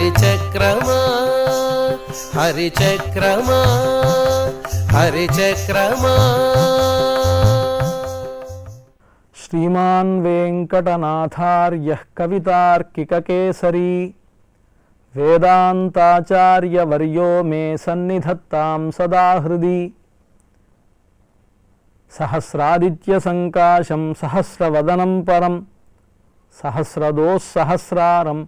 హరిచక్రమా హరిచక్రమా హరిచక్రమా. శ్రీమాన్ వెంకటనాథార్యః కవితార్కికకేసరీ వేదాంతాచార్యవర్యో మే సన్నిధత్తాం సదా హృది. సహస్రాదిత్యసంకాశం సహస్రవదనం పరం సహస్రదోస్సహస్రారం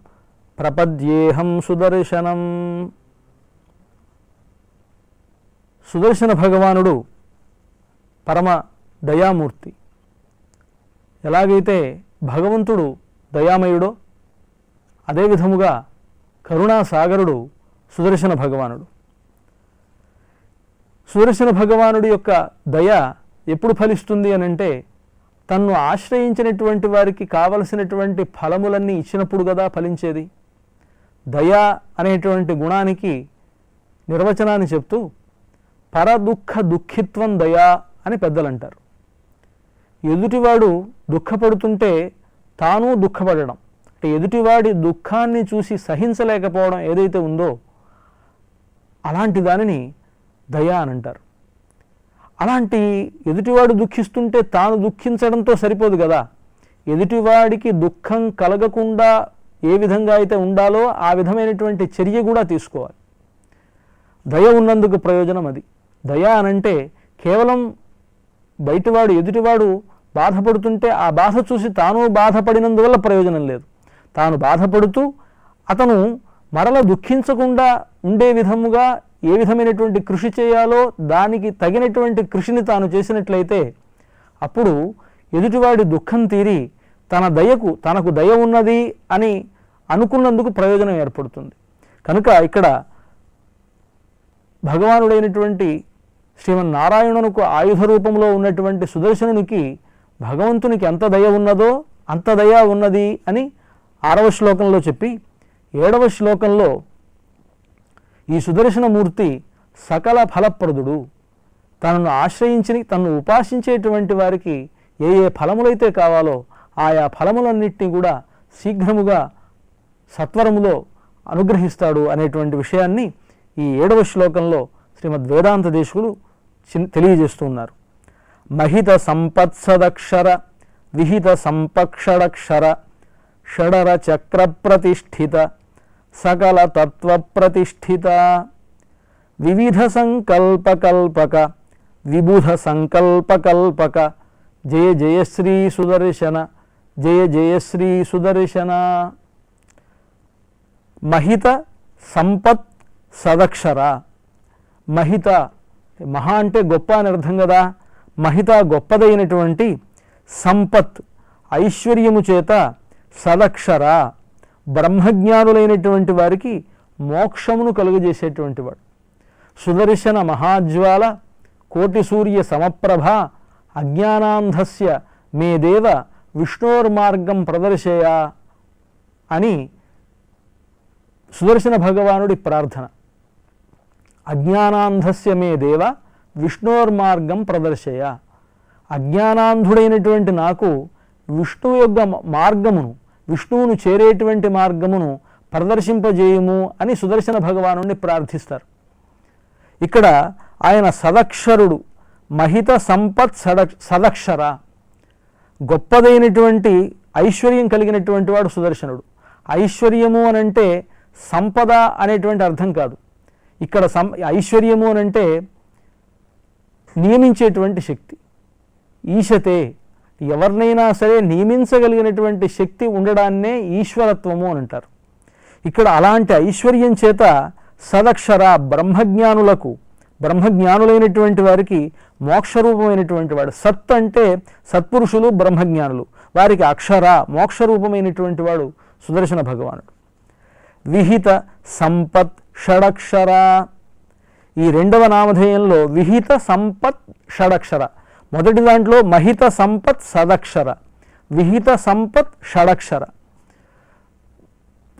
ప్రపద్యేహం సుదర్శనం. సుదర్శన భగవానుడు పరమ దయామూర్తి. ఎలాగైతే భగవంతుడు దయామయుడో అదే విధముగా కరుణాసాగరుడు సుదర్శన భగవానుడు. సుదర్శన భగవానుడి యొక్క దయ ఎప్పుడు ఫలిస్తుంది అనంటే తన్ను ఆశ్రయించినటువంటి వారికి కావలసినటువంటి ఫలములన్నీ ఇచ్చినప్పుడు కదా ఫలించేది. దయ అనేటువంటి గుణానికి నిర్వచనాన్ని చెప్తూ పరదుఃఖ దుఃఖిత్వం దయా అని పెద్దలు అంటారు. ఎదుటివాడు దుఃఖపడుతుంటే తాను దుఃఖపడడం, అంటే ఎదుటివాడి దుఃఖాన్ని చూసి సహించలేకపోవడం ఏదైతే ఉందో అలాంటి దానిని దయ అని అంటారు. అలాంటి ఎదుటివాడు దుఃఖిస్తుంటే తాను దుఃఖించడంతో సరిపోదు కదా, ఎదుటివాడికి దుఃఖం కలగకుండా ఏ విధంగా అయితే ఉండాలో ఆ విధమైనటువంటి చర్య కూడా తీసుకోవాలి. దయ ఉన్నందుకు ప్రయోజనం అది. దయ అనంటే కేవలం బయటివాడు ఎదుటివాడు బాధపడుతుంటే ఆ బాధ చూసి తాను బాధపడినందువల్ల ప్రయోజనం లేదు. తాను బాధపడుతూ అతను మరల దుఃఖించకుండా ఉండే విధముగా ఏ విధమైనటువంటి కృషి చేయాలో దానికి తగినటువంటి కృషిని తాను చేసినట్లయితే అప్పుడు ఎదుటివాడి దుఃఖం తీరి తనకు దయ ఉన్నది అని అనుకున్నందుకు ప్రయోజనం ఏర్పడుతుంది. కనుక ఇక్కడ భగవానుడైనటువంటి శ్రీమన్నారాయణునకు ఆయుధ రూపంలో ఉన్నటువంటి సుదర్శనునికి భగవంతునికి ఎంత దయ ఉన్నదో అంత దయ ఉన్నది అని 6వ శ్లోకంలో చెప్పి 7వ శ్లోకంలో ఈ సుదర్శనమూర్తి సకల ఫలప్రదుడు, తనను ఆశ్రయించి తనను ఉపాసించేటువంటి వారికి ఏ ఏ ఫలములైతే కావాలో ఆయా ఫలములన్నింటినీ కూడా శీఘ్రముగా సత్వరములో అనుగ్రహిస్తాడు అనేటువంటి విషయాన్ని ఈ 7వ శ్లోకంలో శ్రీమద్ వేదాంత దేశకులు తెలియజేస్తూ ఉన్నారు. మహిత సంపత్సదక్షర విహిత సంపక్షరక్షర షడర చక్ర ప్రతిష్ఠిత సకల తత్వ ప్రతిష్ఠిత వివిధ సంకల్పకల్పక విబుధ సంకల్పకల్పక జయ జయ శ్రీ సుదర్శన జయ జయ శ్రీ సుదర్శన. మహిత సంపత్ సదక్షర. మహిత మహా అంటే గొప్ప అని అర్థం కదా. మహిత గొప్పదైనటువంటి, సంపత్ ఐశ్వర్యము చేత, సదక్షర బ్రహ్మజ్ఞానులైనటువంటి వారికి మోక్షమును కలుగజేసేటువంటి వాడు. సుదర్శన మహాజ్వాల కోటి సూర్య సమప్రభ అజ్ఞానాంధస్య మే దేవ విష్ణోర్మార్గం ప్రదర్శయ అని సుదర్శన భగవానుడి ప్రార్థన. అజ్ఞానాంధస్య మే దేవ విష్ణోర్మార్గం ప్రదర్శయ. అజ్ఞానాంధుడైనటువంటి నాకు విష్ణువు యొక్క మార్గమును, విష్ణువును చేరేటువంటి మార్గమును ప్రదర్శింపజేయుము అని సుదర్శన భగవానుడిని ప్రార్థిస్తారు. ఇక్కడ ఆయన సదక్షరుడు, మహిత సంపత్ సదక్షర, గొప్పదైనటువంటి ఐశ్వర్యం కలిగినటువంటి వాడు సుదర్శనుడు. ఐశ్వర్యము అనంటే సంపద అనేటువంటి అర్థం కాదు. ఇక్కడ ఐశ్వర్యము అనంటే నియమించేటువంటి శక్తి. ఈశతే, ఎవరినైనా సరే నియమించగలిగినటువంటి శక్తి ఉండడాన్నే ఈశ్వరత్వము అని అంటారు. ఇక్కడ అలాంటి ఐశ్వర్యం చేత సదక్షర బ్రహ్మజ్ఞానులకు, బ్రహ్మజ్ఞానులైనటువంటి వారికి మోక్షరూపమైనటువంటి వాడు. సత్ అంటే సత్పురుషులు, బ్రహ్మజ్ఞానులు, వారికి అక్షర మోక్షరూపమైనటువంటి వాడు సుదర్శన భగవానుడు. విహిత సంపత్ షడక్షర. ఈ 2వ నామధేయంలో విహిత సంపత్ షడక్షర. మొదటి దాంట్లో మహిత సంపత్ సదక్షర, విహిత సంపత్ షడక్షర.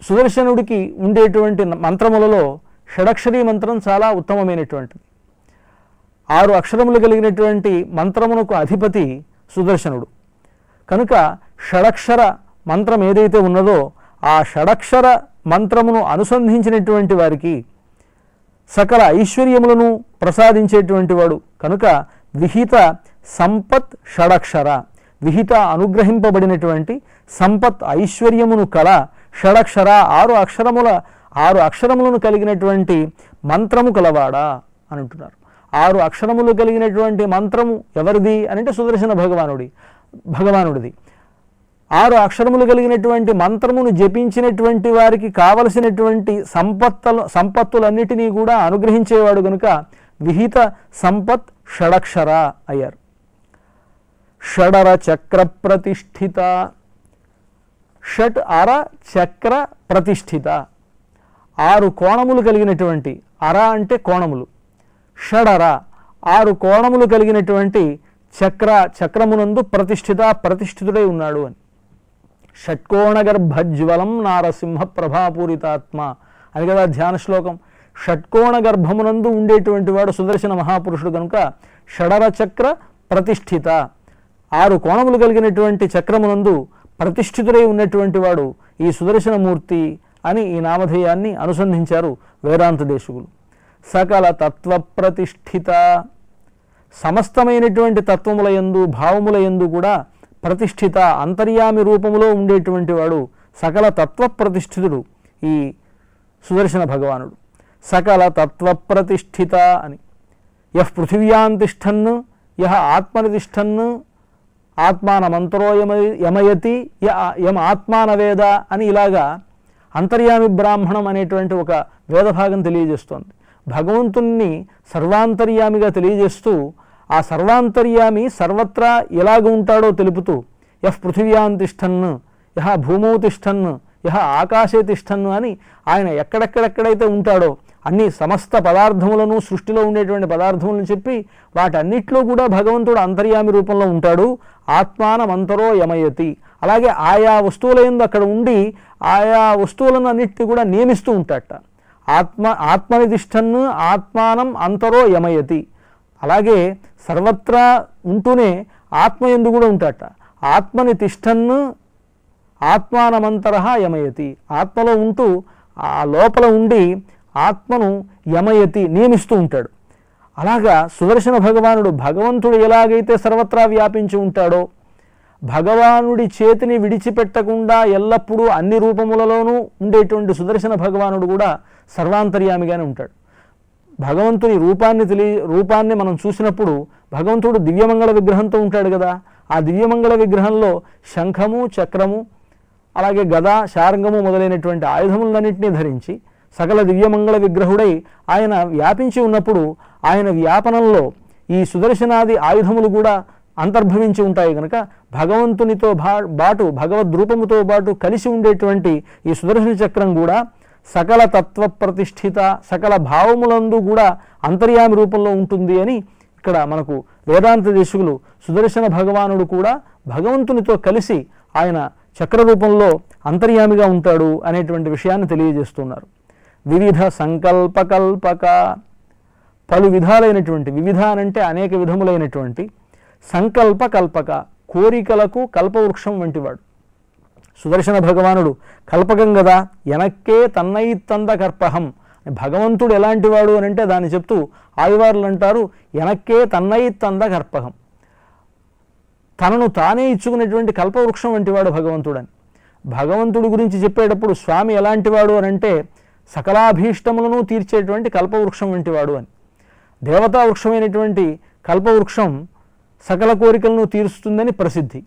సుదర్శనుడికి ఉండేటువంటి మంత్రములలో షడక్షరీ మంత్రం చాలా ఉత్తమమైనటువంటిది. 6 అక్షరములు కలిగినటువంటి మంత్రమునకు అధిపతి సుదర్శనుడు. కనుక షడక్షర మంత్రం ఏదైతే ఉన్నదో ఆ షడక్షర మంత్రమును అనుసంధించినటువంటి వారికి సకల ఐశ్వర్యములను ప్రసాదించేటువంటి వాడు కనుక విహిత సంపత్ షడక్షర, విహిత అనుగ్రహింపబడినటువంటి సంపత్ ఐశ్వర్యమును కల షడక్షర 6 అక్షరములను కలిగినటువంటి మంత్రము కలవాడా అని అంటున్నారు. 6 అక్షరములు కలిగినటువంటి మంత్రము ఎవరిది అని అంటే సుదర్శన భగవానుడిది. 6 అక్షరములు కలిగినటువంటి మంత్రమును జపించినటువంటి వారికి కావలసినటువంటి సంపత్తులన్నిటినీ కూడా అనుగ్రహించేవాడు కనుక విహిత సంపత్ షడక్షర అయ్యారు. షడర చక్ర ప్రతిష్ఠిత, షట్ అర చక్ర ప్రతిష్ఠిత, 6 కోణములు కలిగినటువంటి, అర అంటే కోణములు, షడర 6 కోణములు కలిగినటువంటి చక్రమునందు ప్రతిష్ఠితుడై ఉన్నాడు అని. షట్కోణ గర్భజ్వలం నారసింహ ప్రభాపూరితాత్మ అని కదా ధ్యాన శ్లోకం. షట్కోణ గర్భమునందు ఉండేటువంటి వాడు సుదర్శన మహాపురుషుడు కనుక షడర చక్ర ప్రతిష్ఠిత, 6 కోణములు కలిగినటువంటి చక్రమునందు ప్రతిష్ఠితుడై ఉన్నటువంటి వాడు ఈ సుదర్శనమూర్తి అని ఈ నామధేయాన్ని అనుసంధించారు వేదాంత దేశికులు. సకల తత్వ ప్రతిష్ఠిత, సమస్తమైనటువంటి తత్వములయందు భావములయందు కూడా ప్రతిష్ఠిత అంతర్యామి రూపములో ఉండేటువంటి వాడు సకల తత్వ ప్రతిష్ఠితుడు ఈ సుదర్శన భగవానుడు. సకల తత్వ ప్రతిష్ఠిత అని. యః పృథివ్యాం తిష్టన్ యః ఆత్మని తిష్టన్ ఆత్మానమంతరో యమయతి యం ఆత్మానవేద అని ఇలాగా అంతర్యామి బ్రాహ్మణం అనేటువంటి ఒక వేదభాగం తెలియజేస్తోంది. భగవంతుణ్ణి సర్వాంతర్యామిగా తెలియజేస్తూ ఆ సర్వాంతర్యామి సర్వత్రా ఎలాగ ఉంటాడో తెలుపుతూ యః పృథివ్యాం తిష్టన్ యః భూమౌ తిష్టన్ యః ఆకాశే తిష్టన్ అని ఆయన ఎక్కడెక్కడెక్కడైతే ఉంటాడో అన్ని సమస్త పదార్థములను సృష్టిలో ఉండేటువంటి పదార్థములను చెప్పి వాటన్నిటిలో కూడా భగవంతుడు అంతర్యామి రూపంలో ఉంటాడు. ఆత్మానమంతరో యమయతి, అలాగే ఆయా వస్తువుల యందు అక్కడ ఉండి ఆయా వస్తువులను అన్నిటిని కూడా నియమిస్తూ ఉంటాడట. ఆత్మని తిష్టన్ ఆత్మానం అంతరో యమయతి, అలాగే సర్వత్రా ఉంటూనే ఆత్మయందు కూడా ఉంటాడట. ఆత్మని తిష్టన్ ఆత్మానమంతరః యమయతి, ఆత్మలో ఉంటూ ఆ లోపల ఉండి ఆత్మను యమయతి నియమిస్తూ ఉంటాడు. అలాగా సుదర్శన భగవానుడు భగవంతుడు ఎలాగైతే సర్వత్రా వ్యాపించి ఉంటాడో భగవానుడి చేతిని విడిచిపెట్టకుండా ఎల్లప్పుడూ అన్ని రూపములలోనూ ఉండేటువంటి సుదర్శన భగవానుడు కూడా సర్వాంతర్యామిగానే ఉంటాడు. భగవంతుని రూపాన్ని మనం చూసినప్పుడు భగవంతుడు దివ్యమంగళ విగ్రహంతో ఉంటాడు కదా. ఆ దివ్యమంగళ విగ్రహంలో శంఖము చక్రము అలాగే గద శారంగము మొదలైనటువంటి ఆయుధములన్నింటినీ ధరించి సకల దివ్యమంగళ విగ్రహుడై ఆయన వ్యాపించి ఉన్నప్పుడు ఆయన వ్యాపనంలో ఈ సుదర్శనాది ఆయుధములు కూడా అంతర్భవించి ఉంటాయి కనుక భగవంతునితో బాటు భగవద్రూపముతో బాటు కలిసి ఉండేటువంటి ఈ సుదర్శన చక్రం కూడా సకల తత్వ ప్రతిష్ఠిత సకల భావములందు కూడా అంతర్యామి రూపంలో ఉంటుంది అని ఇక్కడ మనకు వేదాంత దేశికులు సుదర్శన భగవానుడు కూడా భగవంతునితో కలిసి ఆయన చక్ర రూపంలో అంతర్యామిగా ఉంటాడు అనేటువంటి విషయాన్ని తెలియజేస్తున్నారు. వివిధ సంకల్పకల్పక, పలు విధాలైనటువంటి, వివిధ అంటే అనేక విధములైనటువంటి, సంకల్పకల్పక కోరికలకు కల్పవృక్షం వంటివాడు సుదర్శన భగవానుడు. కల్పకం కదా, ఎనక్కే తన్నై తంద కర్పహం. భగవంతుడు ఎలాంటి వాడు అని అంటే దాన్ని చెప్తూ ఆయువారులు అంటారు ఎనక్కే తన్నై తంద కర్పహం, తనను తానే ఇచ్చుకునేటువంటి కల్పవృక్షం వంటివాడు భగవంతుడని. భగవంతుడి గురించి చెప్పేటప్పుడు స్వామి ఎలాంటివాడు అని అంటే సకలాభీష్టములను తీర్చేటువంటి కల్పవృక్షం వంటివాడు అని. దేవతా వృక్షమైనటువంటి కల్పవృక్షం సకల కోరికలను తీరుస్తుందని ప్రసిద్ధి.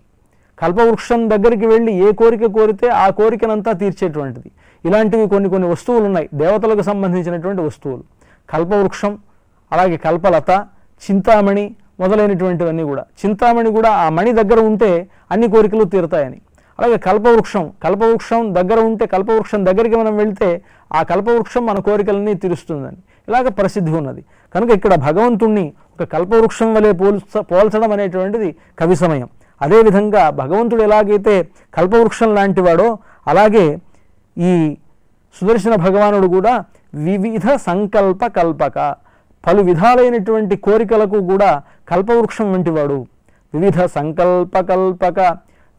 కల్పవృక్షం దగ్గరికి వెళ్ళి ఏ కోరిక కోరితే ఆ కోరికనంతా తీర్చేటువంటిది. ఇలాంటివి కొన్ని వస్తువులు ఉన్నాయి, దేవతలకు సంబంధించినటువంటి వస్తువులు. కల్పవృక్షం, అలాగే కల్పలత, చింతామణి మొదలైనటువంటివన్నీ కూడా. చింతామణి కూడా ఆ మణి దగ్గర ఉంటే అన్ని కోరికలు తీరుతాయని. అలాగే కల్పవృక్షం దగ్గర ఉంటే కల్పవృక్షం దగ్గరికి మనం వెళ్తే ఆ కల్పవృక్షం మన కోరికలన్నీ తీరుస్తుందని ఇలాగ ప్రసిద్ధి ఉన్నది. కనుక ఇక్కడ భగవంతుణ్ణి ఒక కల్పవృక్షం వలె పోల్చడం అనేటువంటిది కవి సమయం. అదేవిధంగా భగవంతుడు ఎలాగైతే కల్పవృక్షం లాంటివాడో అలాగే ఈ సుదర్శన భగవానుడు కూడా వివిధ సంకల్ప కల్పక, పలు విధాలైనటువంటి కోరికలకు కూడా కల్పవృక్షం వంటివాడు. వివిధ సంకల్పకల్పక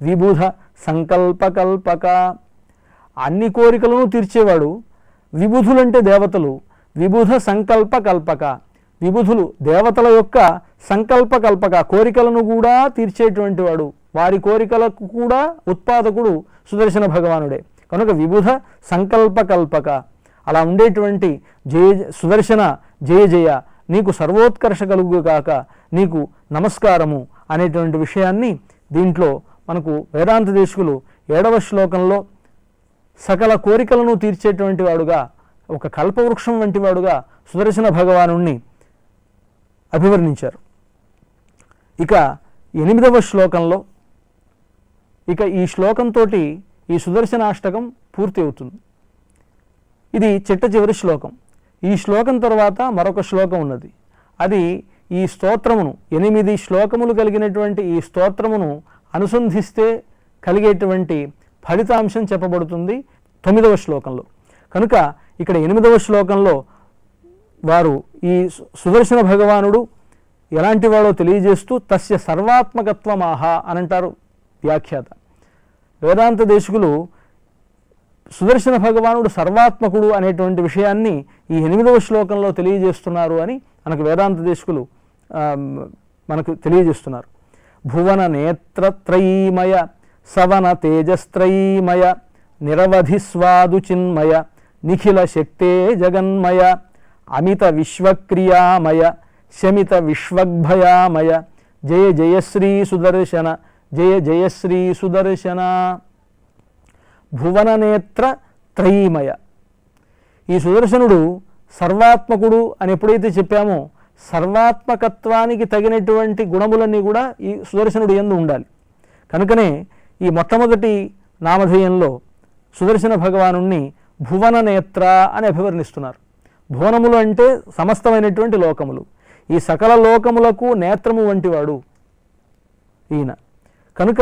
విబుధ సంకల్పకల్పక, అన్ని కోరికలను తీర్చేవాడు. విబుధులంటే దేవతలు. విబుధ సంకల్ప కల్పక, విబుధులు దేవతల యొక్క సంకల్ప కల్పక, కోరికలను కూడా తీర్చేటువంటి వాడు. వారి కోరికలకు కూడా ఉత్పాదకుడు సుదర్శన భగవానుడే. కనుక విబుధ సంకల్ప కల్పక, అలా ఉండేటువంటి సుదర్శన జయ జయ, నీకు సర్వోత్కర్ష కలుగుగాక, నీకు నమస్కారము అనేటువంటి విషయాన్ని దీంట్లో మనకు వేదాంత దేశకులు 7వ శ్లోకంలో సకల కోరికలను తీర్చేటువంటి వాడుగా, ఒక కల్పవృక్షం వంటి వాడుగా సుదర్శన భగవానుణ్ణి అభివర్ణించారు. ఇక 8వ శ్లోకంలో, ఇక ఈ శ్లోకంతో ఈ సుదర్శనాష్టకం పూర్తి అవుతుంది. ఇది చిట్ట చివరి శ్లోకం. ఈ శ్లోకం తర్వాత మరొక శ్లోకం ఉన్నది. అది ఈ స్తోత్రమును 8 శ్లోకములు కలిగినటువంటి ఈ స్తోత్రమును అనుసంధిస్తే కలిగేటువంటి ఫలితాంశం చెప్పబడుతుంది 9వ శ్లోకంలో. కనుక ఇక్కడ 8వ శ్లోకంలో వారు ఈ సుదర్శన భగవానుడు ఎలాంటి వాడో తెలియజేస్తూ తస్య సర్వాత్మకత్వమాహ అని అంటారు వ్యాఖ్యాత. వేదాంత దేశకులు సుదర్శన భగవానుడు సర్వాత్మకుడు అనేటువంటి విషయాన్ని ఈ 8వ శ్లోకంలో తెలియజేస్తున్నారు అని మనకు వేదాంత దేశకులు మనకు తెలియజేస్తున్నారు. భువన నేత్రత్రయీమయ సవన తేజస్త్రయీమయ నిరవధి స్వాదు చిన్మయ నిఖిల శక్తే జగన్మయ అమిత విశ్వక్రియామయ శమిత విశ్వగ్భయామయ జయ జయశ్రీ సుదర్శన జయ జయశ్రీ సుదర్శన. భువననేత్ర త్రయీమయ, ఈ సుదర్శనుడు సర్వాత్మకుడు అని ఎప్పుడైతే చెప్పామో సర్వాత్మకత్వానికి తగినటువంటి గుణములన్నీ కూడా ఈ సుదర్శనుడు యందు ఉండాలి. కనుకనే ఈ మొట్టమొదటి నామధేయంలో సుదర్శన భగవానుణ్ణి భువన నేత్ర అని అభివర్ణిస్తున్నారు. భువనములు అంటే సమస్తమైనటువంటి లోకములు, ఈ సకల లోకములకు నేత్రము వంటివాడు ఈయన. కనుక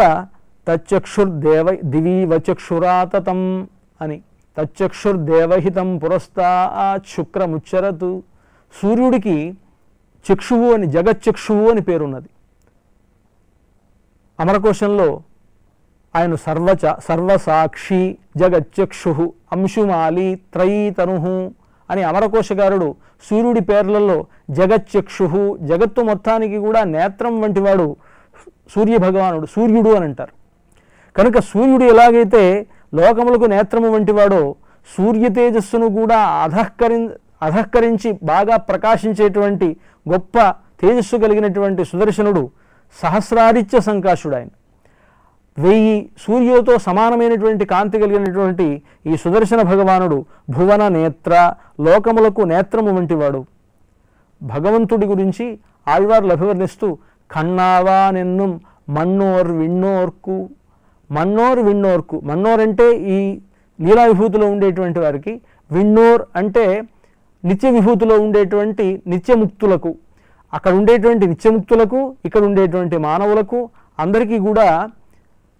తచ్చక్షుర్దేవ దివీవచక్షురాతతం అని, తచ్చక్షుర్దేవహితం పురస్తాత్ శుక్రముచ్చరతు, సూర్యుడికి చక్షువు అని, జగచ్చక్షువు అని పేరున్నది. అమరకోశంలో ఆయన సర్వసాక్షి జగచ్చక్షు అంశుమాలి త్రయీతను అని అమరకోశగారుడు సూర్యుడి పేర్లలో జగచ్చక్షు, జగత్తు మొత్తానికి కూడా నేత్రం వంటివాడు సూర్యభగవానుడు, సూర్యుడు అని అంటారు. కనుక సూర్యుడు ఎలాగైతే లోకములకు నేత్రము వంటివాడో సూర్య తేజస్సును కూడా అధఃకరించి బాగా ప్రకాశించేటువంటి గొప్ప తేజస్సు కలిగినటువంటి సుదర్శనుడు సహస్రాదిత్య సంకాశుడు. ఆయన 1000 సూర్యులతో సమానమైనటువంటి కాంతి కలిగినటువంటి ఈ సుదర్శన భగవానుడు భువన నేత్ర, లోకములకు నేత్రము వంటివాడు. భగవంతుడి గురించి ఆళ్వార్లు అభివర్ణిస్తూ కన్నావా నెన్నుం మన్నోర్ విన్నోర్కు, మన్నోర్ విన్నోర్కు, మన్నోర్ అంటే ఈ లీలా విభూతిలో ఉండేటువంటి వారికి, విన్నోర్ అంటే నిత్య విభూతిలో ఉండేటువంటి నిత్యముక్తులకు, అక్కడ ఉండేటువంటి నిత్యముక్తులకు ఇక్కడ ఉండేటువంటి మానవులకు అందరికీ కూడా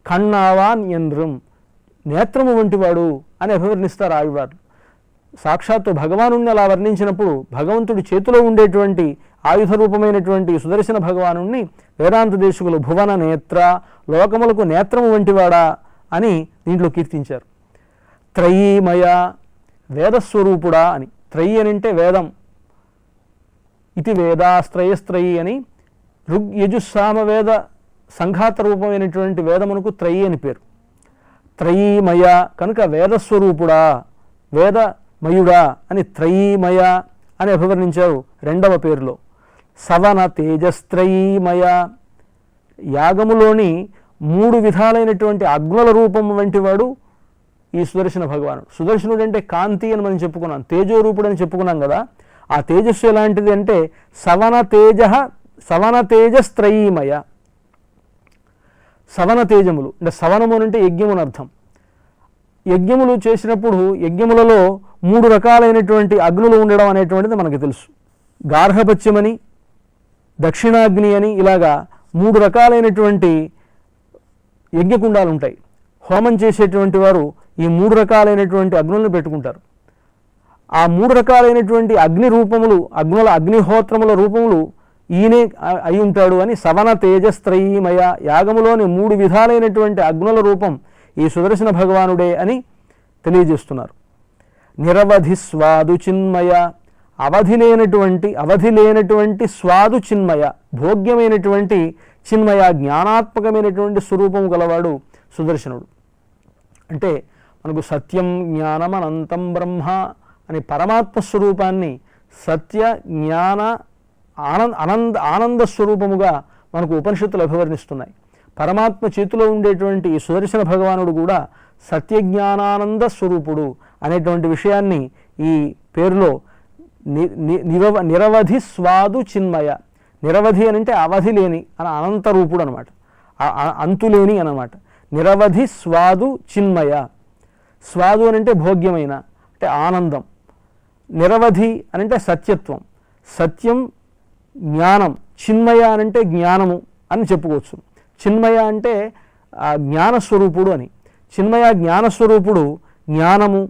కన్నావాన్ యంద్రం, నేత్రము వంటివాడు అని అభివర్ణిస్తారు ఆళ్వార్లు. సాక్షాత్తు భగవానుణ్ణి అలా వర్ణించినప్పుడు భగవంతుడి చేతిలో ఉండేటువంటి ఆయుధ రూపమైనటువంటి సుదర్శన భగవానుణ్ణి వేదాంత దేశకులు భువన నేత్ర, లోకములకు నేత్రము వంటివాడా అని దీంట్లో కీర్తించారు. త్రయీమయ, వేదస్వరూపుడా అని. త్రయీ అని అంటే వేదం, ఇది వేదాస్త్రయస్త్రయీ అని ఋగ్ యజుస్సామ వేద సంఘాత రూపమైనటువంటి వేదమునకు త్రయీ అని పేరు. త్రయీమయ కనుక వేదస్వరూపుడా, వేదమయుడా అని త్రయీమయ అని అభివర్ణించారు 2వ పేరులో. సవన తేజస్త్రయీమయ, యాగములోని 3 విధాలైనటువంటి అగ్నుల రూపం వంటి వాడు ఈ సుదర్శన భగవానుడు. సుదర్శనుడు అంటే కాంతి అని మనం చెప్పుకున్నాం, తేజోరూపుడు అని చెప్పుకున్నాం కదా. ఆ తేజస్సు ఎలాంటిది అంటే సవన తేజస్త్రయీమయ. సవన తేజములు అంటే సవనము అంటే యజ్ఞమును అర్థం. యజ్ఞములు చేసినప్పుడు యజ్ఞములలో 3 రకాలైనటువంటి అగ్నులు ఉండడం అనేటువంటిది మనకు తెలుసు. గార్హపత్యమని, దక్షిణాగ్ని అని, ఇలాగా 3 రకాలైనటువంటి యజ్ఞకుండాలు ఉంటాయి. హోమం చేసేటువంటి వారు ఈ 3 రకాలైనటువంటి అగ్నులను పెట్టుకుంటారు. ఆ 3 రకాలైనటువంటి అగ్ని రూపములు, అగ్నిహోత్రముల రూపములు ఈయనే అయి ఉంటాడు అని సవన తేజస్త్రయీమయ, యాగములోని 3 విధాలైనటువంటి అగ్నుల రూపం ఈ సుదర్శన భగవానుడే అని తెలియజేస్తున్నారు. నిరవధి స్వాదు చిన్మయ, అవధి లేనటువంటి స్వాదు చిన్మయ, భోగ్యమైనటువంటి చిన్మయ, జ్ఞానాత్మకమైనటువంటి స్వరూపము గలవాడు సుదర్శనుడు. అంటే మనకు సత్యం జ్ఞానం అనంతం బ్రహ్మ అని పరమాత్మ స్వరూపాన్ని సత్య జ్ఞాన ఆనంద స్వరూపముగా మనకు ఉపనిషత్తులు అభివర్ణిస్తున్నాయి. పరమాత్మ చేతిలో ఉండేటువంటి ఈ సుదర్శన భగవానుడు కూడా సత్యజ్ఞానానంద స్వరూపుడు అనేటువంటి విషయాన్ని ఈ పేరులో నిరవధి స్వాదు చిన్మయ, నిరవధి అని అంటే అవధి లేని అని అనంత రూపుడు అనమాట, అంతులేని అనమాట. నిరవధి స్వాదు చిన్మయ, స్వాదు అని అంటే భోగ్యమైన అంటే ఆనందం, నిరవధి అని అంటే సత్యత్వం, సత్యం జ్ఞానం, చిన్మయ అని అంటే జ్ఞానము అని చెప్పుకోవచ్చు. చిన్మయ అంటే జ్ఞానస్వరూపుడు అని. చిన్మయ జ్ఞానస్వరూపుడు, జ్ఞానము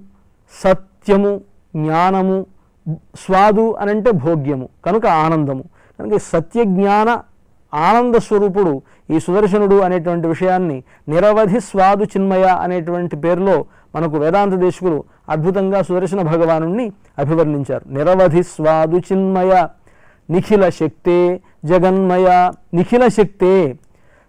సత్యము జ్ఞానము, స్వాదు అని అంటే భోగ్యము కనుక ఆనందము, కనుక సత్యజ్ఞాన ఆనంద స్వరూపుడు ఈ సుదర్శనుడు అనేటువంటి విషయాన్ని నిరవధి స్వాదు చిన్మయ అనేటువంటి పేరులో మనకు వేదాంత దేశకులు అద్భుతంగా సుదర్శన భగవానుణ్ణి అభివర్ణించారు. నిరవధి స్వాదు చిన్మయ నిఖిల శక్తే జగన్మయ, నిఖిల శక్తే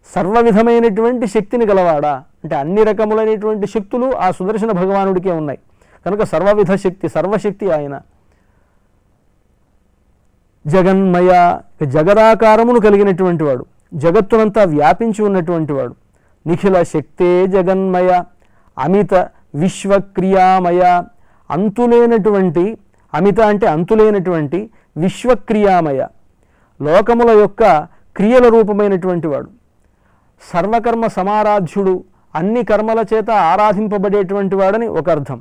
సర్వవిధమైనటువంటి శక్తిని గలవాడా, అంటే అన్ని రకములైనటువంటి శక్తులు ఆ సుదర్శన భగవానుడికే ఉన్నాయి కనుక సర్వవిధ శక్తి, సర్వశక్తి ఆయన. జగన్మయ, జగదాకారమును కలిగినటువంటి వాడు, జగత్తునంతా వ్యాపించి ఉన్నటువంటి వాడు. నిఖిల శక్తే జగన్మయ అమిత విశ్వక్రియామయ, అంతులేనటువంటి, అమిత అంటే అంతులేనటువంటి, విశ్వక్రియామయ లోకముల యొక్క క్రియల రూపమైనటువంటి వాడు. సర్వకర్మ సమారాధ్యుడు, అన్ని కర్మల చేత ఆరాధింపబడేటువంటి వాడని ఒక అర్థం.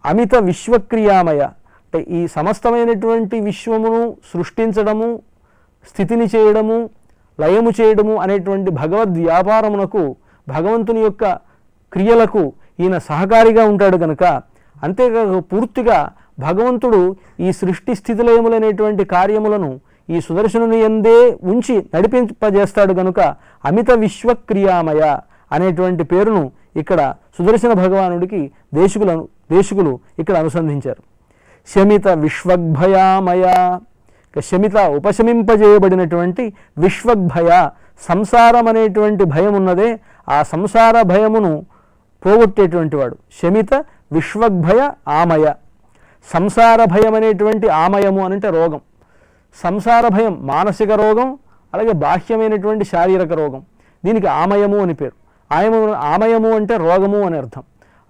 అమిత విశ్వక్రియామయ అంటే ఈ సమస్తమైనటువంటి విశ్వమును సృష్టించడము, స్థితిని చేయడము, లయము చేయడము అనేటువంటి భగవద్ వ్యాపారమునకు, భగవంతుని యొక్క క్రియలకు ఈయన సహకారిగా ఉంటాడు కనుక, అంతేకాక పూర్తిగా భగవంతుడు ఈ సృష్టి స్థితిలయములైనటువంటి కార్యములను ఈ సుదర్శనుని యందే ఉంచి నడిపింపజేస్తాడు కనుక అమిత విశ్వక్రియామయ అనేటువంటి పేరును ఇక్కడ సుదర్శన భగవానుడికి దేశకులు ఇక్కడ అనుసంధించారు. శమిత విశ్వగ్భయామయ, శమిత ఉపశమింపజేయబడినటువంటి, విశ్వగ్భయ సంసారం అనేటువంటి భయం ఉన్నదే ఆ సంసార భయమును పోగొట్టేటువంటి వాడు. శమిత విశ్వగ్భయ ఆమయ, సంసార భయం అనేటువంటి ఆమయము అనంటే రోగం. సంసార భయం మానసిక రోగం, అలాగే బాహ్యమైనటువంటి శారీరక రోగం, దీనికి ఆమయము అని పేరు. ఆమయము అంటే రోగము అని అర్థం.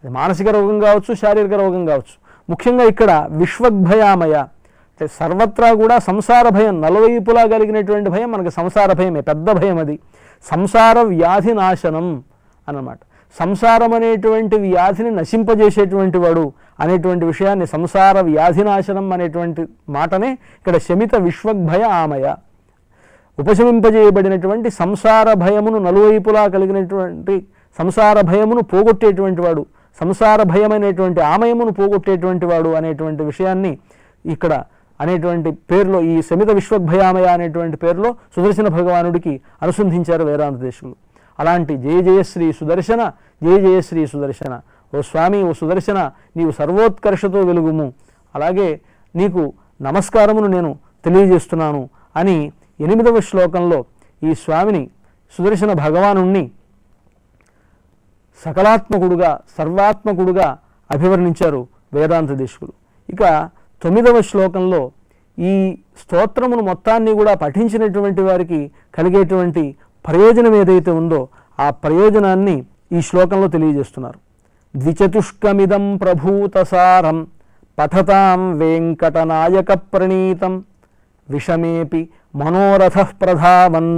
అది మానసిక రోగం కావచ్చు, శారీరక రోగం కావచ్చు. ముఖ్యంగా ఇక్కడ విశ్వగ్భయామయ అంటే సర్వత్రా కూడా సంసార భయం, నలువైపులా కలిగినటువంటి భయం మనకు సంసార భయమే, పెద్ద భయం అది. సంసార వ్యాధి నాశనం అన్నమాట. సంసారం అనేటువంటి వ్యాధిని నశింపజేసేటువంటి వాడు అనేటువంటి విషయాన్ని, సంసార వ్యాధినాశనం అనేటువంటి మాటనే ఇక్కడ శమిత విశ్వగ్భయ ఆమయ, ఉపశమింపజేయబడినటువంటి సంసార భయమును నలువైపులా కలిగినటువంటి సంసార భయమును పోగొట్టేటువంటి వాడు, సంసార భయమైనటువంటి ఆమయమును పోగొట్టేటువంటి వాడు అనేటువంటి విషయాన్ని ఇక్కడ అనేటువంటి పేరులో, ఈ శమిత విశ్వగ్భయామయ అనేటువంటి పేరులో సుదర్శన భగవానుడికి అనుసంధించారు వేదాంత దేశకులు. అలాంటి జయ జయశ్రీ సుదర్శన, జయ జయశ్రీ సుదర్శన, ఓ స్వామి, ఓ సుదర్శన, నీవు సర్వోత్కర్షతో వెలుగుము, అలాగే నీకు నమస్కారమును నేను తెలియజేస్తున్నాను అని 8వ శ్లోకంలో ఈ స్వామిని, సుదర్శన భగవానుణ్ణి సకలాత్మకుడుగా, సర్వాత్మకుడుగా అభివర్ణించారు వేదాంత దేశకులు. ఇక 9వ శ్లోకంలో ఈ స్తోత్రమును మొత్తాన్ని కూడా పఠించినటువంటి వారికి కలిగేటువంటి ప్రయోజనం ఏదైతే ఉందో ఆ ప్రయోజనాన్ని ఈ శ్లోకంలో తెలియజేస్తున్నారు. ద్విచతుష్కమిదం ప్రభూతసారం పఠతాం వెంకటనాయక ప్రణీతం విషమేపి మనోరథ ప్రధావన్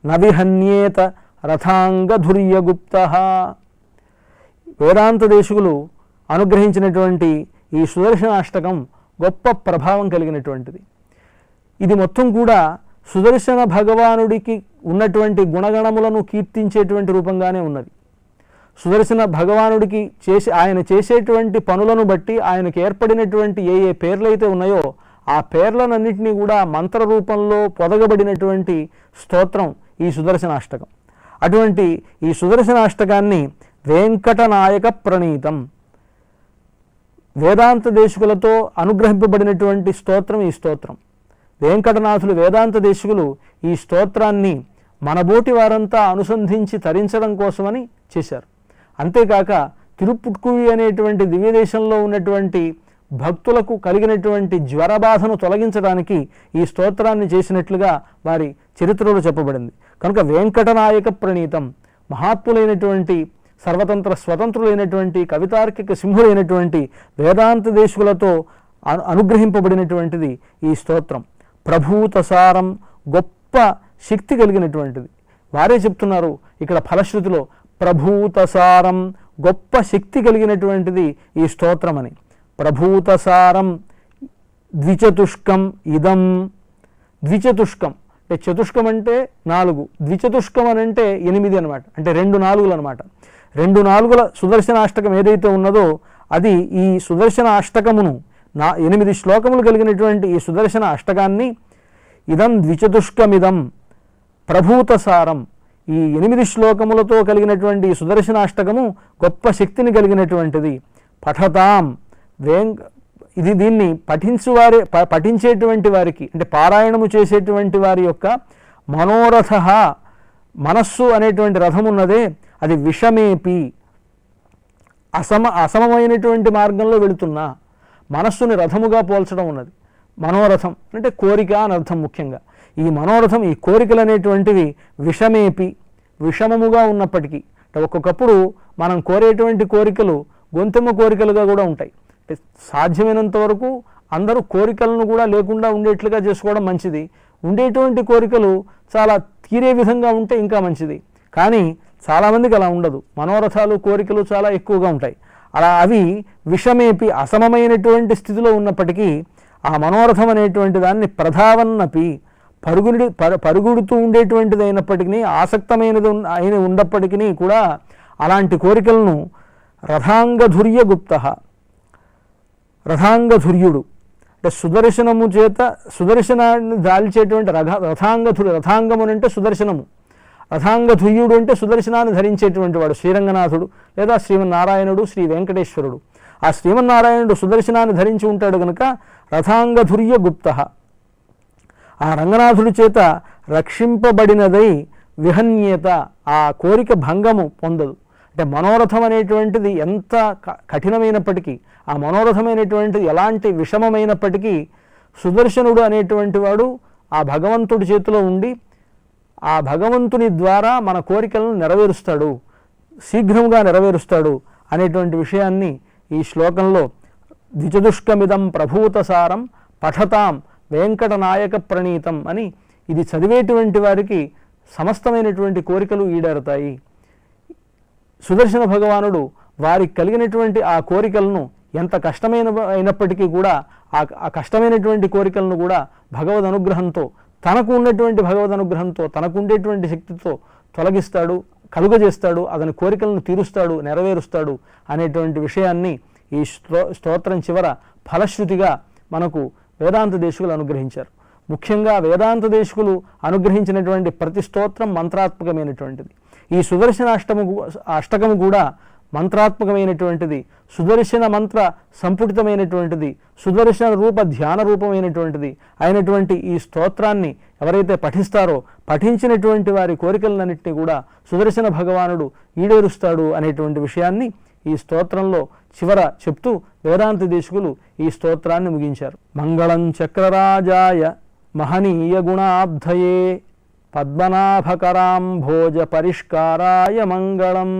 నవిహన్యేత రథాంగధుర్యగుప్త. వేదాంత దేశకులు అనుగ్రహించినటువంటి ఈ సుదర్శనాష్టకం గొప్ప ప్రభావం కలిగినటువంటిది. ఇది మొత్తం కూడా సుదర్శన భగవానుడికి ఉన్నటువంటి గుణగణములను కీర్తించేటువంటి రూపంగానే ఉన్నది. సుదర్శన భగవానుడికి ఆయన చేసేటువంటి పనులను బట్టి ఆయనకు ఏర్పడినటువంటి ఏ ఏ పేర్లైతే ఉన్నాయో ఆ పేర్లనన్నింటినీ కూడా మంత్ర రూపంలో పొదగబడినటువంటి స్తోత్రం ఈ సుదర్శనాష్టకం. అటువంటి ఈ సుదర్శనాష్టకాన్ని వెంకటనాయక ప్రణీతం వేదాంత దేశికులతో అనుగ్రహింపబడినటువంటి స్తోత్రం ఈ స్తోత్రం. వెంకటనాథులు వేదాంత దేశికులు ఈ స్తోత్రాన్ని మనబోటి వారంతా అనుసంధించి తరించడం కోసమని చేశారు. అంతేకాక తిరుపుట్కువి అనేటువంటి దివ్యదేశంలో ఉన్నటువంటి భక్తులకు కలిగినటువంటి జ్వరబాధను తొలగించడానికి ఈ స్తోత్రాన్ని చేసినట్లుగా వారి చరిత్రలో చెప్పబడింది. కనుక వెంకటనాయక ప్రణీతం, మహాత్ములైనటువంటి సర్వతంత్ర స్వతంత్రులైనటువంటి కవితార్కిక సింహులైనటువంటి వేదాంత దేశులతో అనుగ్రహింపబడినటువంటిది ఈ స్తోత్రం. ప్రభూతసారం, గొప్ప శక్తి కలిగినటువంటిది. వారే చెప్తున్నారు ఇక్కడ ఫలశ్రుతిలో, ప్రభూతసారం, గొప్ప శక్తి కలిగినటువంటిది ఈ స్తోత్రం అని. ప్రభూతసారం ద్విచతుష్కం ఇదం. ద్విచతుష్కం అంటే చతుష్కం అంటే 4, ద్విచతుష్కం అని అంటే 8 అనమాట. అంటే 2 4లు అనమాట. 2 4ల సుదర్శనాష్టకం ఏదైతే ఉన్నదో అది ఈ సుదర్శన అష్టకమును 8 శ్లోకములు కలిగినటువంటి ఈ సుదర్శన అష్టకాన్ని ఇదం ద్విచతుష్కమిదం ప్రభూతసారం, ఈ 8 శ్లోకములతో కలిగినటువంటి ఈ సుదర్శన అష్టకము గొప్ప శక్తిని కలిగినటువంటిది. పఠతాం ఇది దీన్ని పఠించేటువంటి వారికి అంటే పారాయణము చేసేటువంటి వారి యొక్క మనోరథ, మనస్సు అనేటువంటి రథం ఉన్నదే అది విషమేపి, అసమమైనటువంటి మార్గంలో వెళుతున్నా మనస్సుని రథముగా పోల్చడం ఉన్నది. మనోరథం అంటే కోరిక అని అర్థం. ముఖ్యంగా ఈ మనోరథం, ఈ కోరికలు అనేటువంటివి విషమేపి, విషమముగా ఉన్నప్పటికీ అంటే ఒక్కొక్కప్పుడు మనం కోరేటువంటి కోరికలు గొంతెమ్మ కోరికలుగా కూడా ఉంటాయి. అంటే సాధ్యమైనంత వరకు అందరూ కోరికలను కూడా లేకుండా ఉండేట్లుగా చేసుకోవడం మంచిది. ఉండేటువంటి కోరికలు చాలా తీరే విధంగా ఉంటే ఇంకా మంచిది. కానీ చాలామందికి అలా ఉండదు. మనోరథాలు, కోరికలు చాలా ఎక్కువగా ఉంటాయి. అలా అవి విషమేపి, అసమమైనటువంటి స్థితిలో ఉన్నప్పటికీ ఆ మనోరథం అనేటువంటి దాన్ని ప్రధావన్నపి, పరుగుడుతూ ఉండేటువంటిది అయినప్పటికీ, ఆసక్తమైనది అయిన ఉన్నప్పటికీ కూడా అలాంటి కోరికలను రథాంగధుర్య గుప్త, రథాంగధుర్యుడు అంటే సుదర్శనము చేత సుదర్శనాన్ని దాల్చేటువంటి రథాంగము అంటే సుదర్శనము, రథాంగధుర్యుడు అంటే సుదర్శనాన్ని ధరించేటువంటి వాడు శ్రీరంగనాథుడు లేదా శ్రీమన్నారాయణుడు, శ్రీ వెంకటేశ్వరుడు. ఆ శ్రీమన్నారాయణుడు సుదర్శనాన్ని ధరించి ఉంటాడు కనుక రథాంగధుర్య గుప్త. ఆ రంగనాథుడి చేత రక్షింపబడినదై విహన్యేత, ఆ కోరిక భంగము పొందదు. అంటే మనోరథం అనేటువంటిది ఎంత కఠినమైనప్పటికీ, ఆ మనోరథమైనటువంటిది ఎలాంటి విషమమైనప్పటికీ సుదర్శనుడు అనేటువంటి వాడు ఆ భగవంతుడి చేతిలో ఉండి ఆ భగవంతుని ద్వారా మన కోరికలను నెరవేరుస్తాడు, శీఘ్రంగా నెరవేరుస్తాడు అనేటువంటి విషయాన్ని ఈ శ్లోకంలో ద్విచతుష్కమిదం ప్రభూతసారం పఠతాం వెంకటనాయక ప్రణీతం అని, ఇది చదివేటువంటి వారికి సమస్తమైనటువంటి కోరికలు ఈడేరుతాయి. సుదర్శన భగవానుడు వారికి కలిగినటువంటి ఆ కోరికలను ఎంత అయినప్పటికీ కూడా ఆ కష్టమైనటువంటి కోరికలను కూడా భగవద్ అనుగ్రహంతో, తనకు ఉన్నటువంటి భగవద్ అనుగ్రహంతో, తనకు ఉండేటువంటి శక్తితో తొలగిస్తాడు, కలుగజేస్తాడు, అతని కోరికలను తీరుస్తాడు, నెరవేరుస్తాడు అనేటువంటి విషయాన్ని ఈ స్తోత్రం చివర ఫలశ్రుతిగా మనకు వేదాంత దేశికులు అనుగ్రహించారు. ముఖ్యంగా వేదాంత దేశికులు అనుగ్రహించినటువంటి ప్రతి స్తోత్రం మంత్రాత్మకమైనటువంటిది. ఈ సుదర్శన అష్టకము కూడా మంత్రాత్మకమైనటువంటిది, సుదర్శన మంత్ర సంపుటితమైనటువంటిది, సుదర్శన రూప ధ్యాన రూపమైనటువంటిది అయినటువంటి ఈ స్తోత్రాన్ని ఎవరైతే పఠిస్తారో పఠించినటువంటి వారి కోరికలన్నింటినీ కూడా సుదర్శన భగవానుడు ఈడేరుస్తాడు అనేటువంటి విషయాన్ని ఈ స్తోత్రంలో చివర చెప్తూ వేదాంత దేశికులు ఈ స్తోత్రాన్ని ముగించారు. మంగళం చక్రరాజాయ మహనీయ గుణాబ్ధయే పద్మనాభకరాంభోజ పరిష్కారాయ మంగళం.